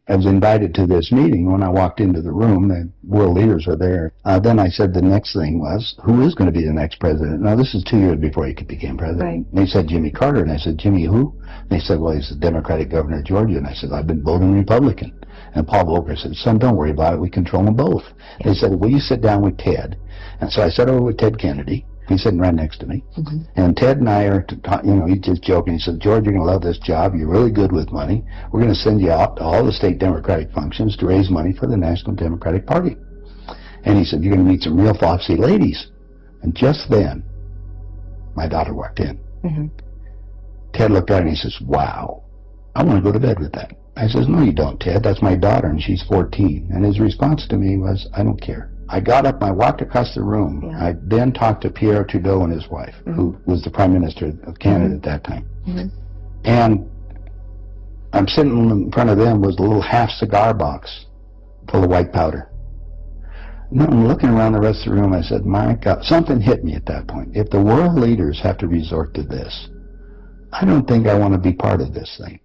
I was invited to this meeting. When I walked into the room, the world leaders were there. Then I said the next thing was, who is going to be the next president? Now, this is 2 years before he became president. Right. And they said Jimmy Carter, and I said, Jimmy who? And they said, well, he's the Democratic governor of Georgia. And I said, I've been voting Republican. And Paul Volcker said, son, don't worry about it. We control them both. They said, will you sit down with Ted? And so I sat over with Ted Kennedy. He's sitting right next to me. Mm-hmm. And Ted and I are, he's just joking. He said, George, you're going to love this job. You're really good with money. We're going to send you out to all the state Democratic functions to raise money for the National Democratic Party. And he said, you're going to meet some real foxy ladies. And just then, my daughter walked in. Mm-hmm. Ted looked at her and he says, wow, I want to go to bed with that. I says, no, you don't, Ted. That's my daughter, and she's 14. And his response to me was, I don't care. I got up and I walked across the room. Yeah. I then talked to Pierre Trudeau and his wife, mm-hmm. who was the Prime Minister of Canada mm-hmm. at that time. Mm-hmm. And I'm sitting in front of them was a little half cigar box full of white powder. And I'm looking around the rest of the room. I said, my God, something hit me at that point. If the world leaders have to resort to this, I don't think I want to be part of this thing.